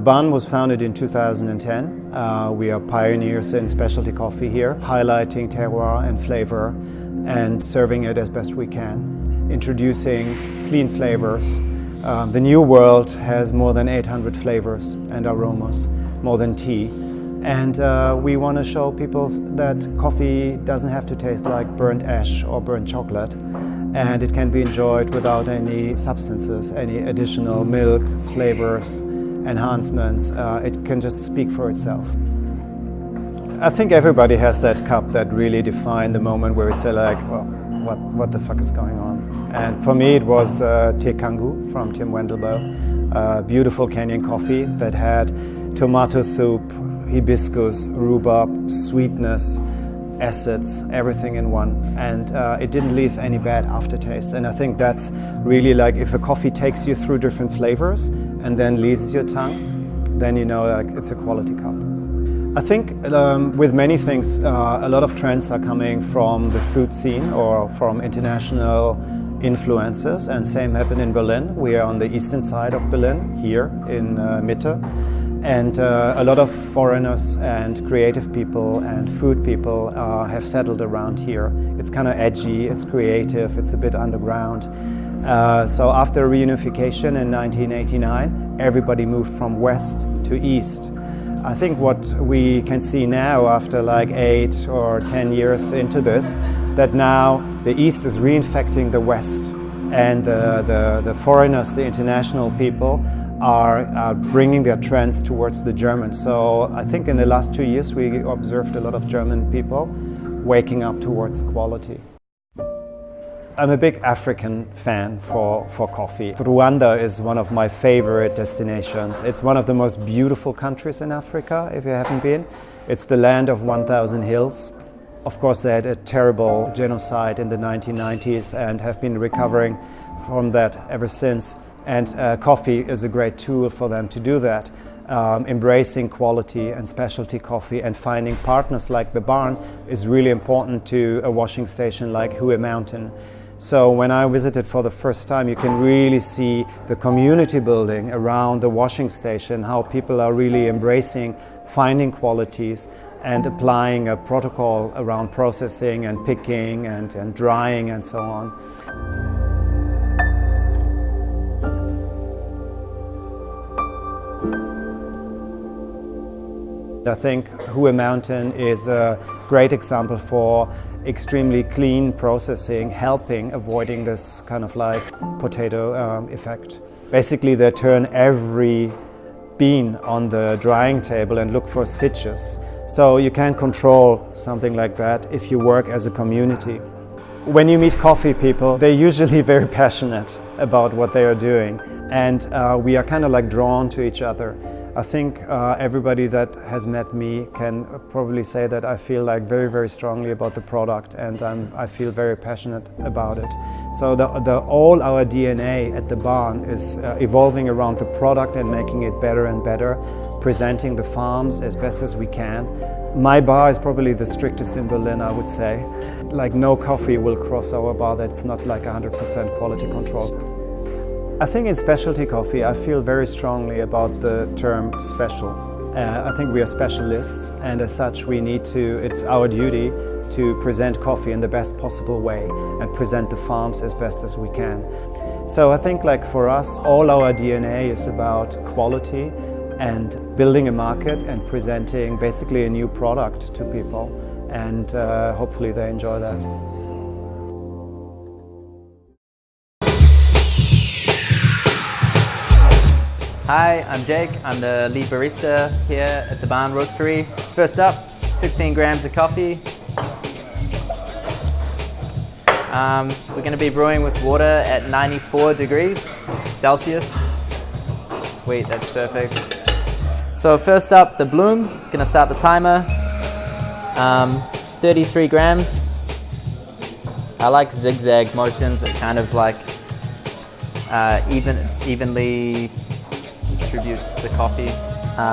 barn was founded in 2010. We are pioneers in specialty coffee here, highlighting terroir and flavor and serving it as best we can, introducing clean flavors. The new world has more than 800 flavors and aromas, more than tea. And we want to show people that coffee doesn't have to taste like burnt ash or burnt chocolate, and it can be enjoyed without any substances, any additional milk, flavors, enhancements. It can just speak for itself. I think everybody has that cup that really defined the moment where we say like, well, what the fuck is going on? And for me it was Te Kangu from Tim Wendelbo, beautiful Kenyan coffee that had tomato soup, hibiscus, rhubarb, sweetness, acids, everything in one, and it didn't leave any bad aftertaste. And I think that's really like, if a coffee takes you through different flavors and then leaves your tongue, then you know like it's a quality cup. I think with many things, a lot of trends are coming from the food scene or from international influences, and same happened in Berlin. We are on the eastern side of Berlin, here in Mitte. And a lot of foreigners and creative people and food people have settled around here. It's kind of edgy, it's creative, it's a bit underground. So after reunification in 1989, everybody moved from west to east. I think what we can see now, after like 8 or 10 years into this, that now the east is reinfecting the west, and the foreigners, the international people, are bringing their trends towards the Germans. So I think in the last 2 years we observed a lot of German people waking up towards quality. I'm a big African fan for coffee. Rwanda is one of my favorite destinations. It's one of the most beautiful countries in Africa, if you haven't been. It's the land of 1,000 hills. Of course, they had a terrible genocide in the 1990s and have been recovering from that ever since. And coffee is a great tool for them to do that. Embracing quality and specialty coffee and finding partners like the barn is really important to a washing station like HUYE Mountain. So when I visited for the first time, you can really see the community building around the washing station, how people are really embracing finding qualities and applying a protocol around processing and picking and drying and so on. I think HUYE Mountain is a great example for extremely clean processing, helping avoiding this kind of like potato effect. Basically, they turn every bean on the drying table and look for stitches. So you can't control something like that if you work as a community. When you meet coffee people, they're usually very passionate about what they are doing, and we are kind of like drawn to each other. I think everybody that has met me can probably say that I feel like very, very strongly about the product, and I feel very passionate about it. So all our DNA at the barn is evolving around the product and making it better and better, presenting the farms as best as we can. My bar is probably the strictest in Berlin, I would say. Like no coffee will cross our bar that's not like 100% quality control. I think in specialty coffee, I feel very strongly about the term special. I think we are specialists, and as such it's our duty to present coffee in the best possible way and present the farms as best as we can. So I think like for us, all our DNA is about quality and building a market and presenting basically a new product to people, and hopefully they enjoy that. Hi, I'm Jake. I'm the lead barista here at the Barn Roastery. First up, 16 grams of coffee. We're going to be brewing with water at 94 degrees Celsius. Sweet, that's perfect. So first up, the bloom. Going to start the timer. 33 grams. I like zigzag motions. It kind of like evenly distributes the coffee.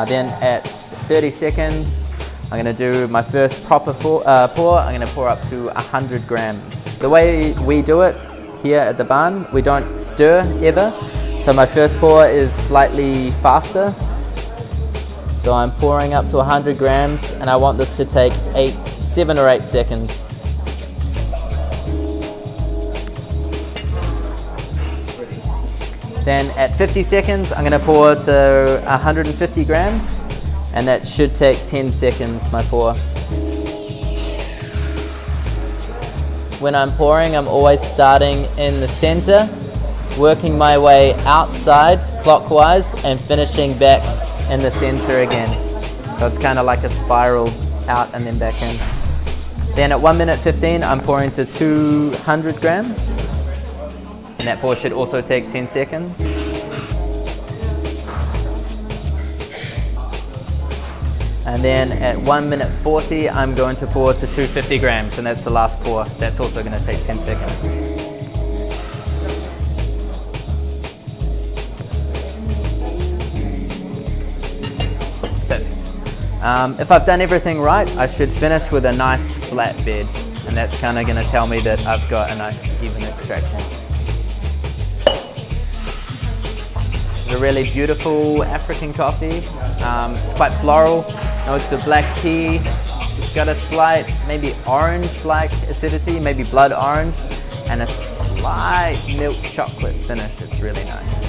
Then at 30 seconds, I'm going to do my first proper pour. I'm going to pour up to 100 grams. The way we do it here at the barn, we don't stir ever. So my first pour is slightly faster, So I'm pouring up to 100 grams and I want this to take 7 or 8 seconds. Then at 50 seconds, I'm going to pour to 150 grams, and that should take 10 seconds, my pour. When I'm pouring, I'm always starting in the center, working my way outside clockwise and finishing back in the center again. So it's kind of like a spiral out and then back in. Then at 1 minute 15, I'm pouring to 200 grams. And that pour should also take 10 seconds. And then at 1 minute 40, I'm going to pour to 250 grams, and that's the last pour. That's also going to take 10 seconds. Perfect. If I've done everything right, I should finish with a nice flat bed, and that's kind of going to tell me that I've got a nice even extraction. It's a really beautiful African coffee. It's quite floral, notes of black tea. It's got a slight, maybe orange-like acidity, maybe blood orange, and a slight milk chocolate finish. It's really nice.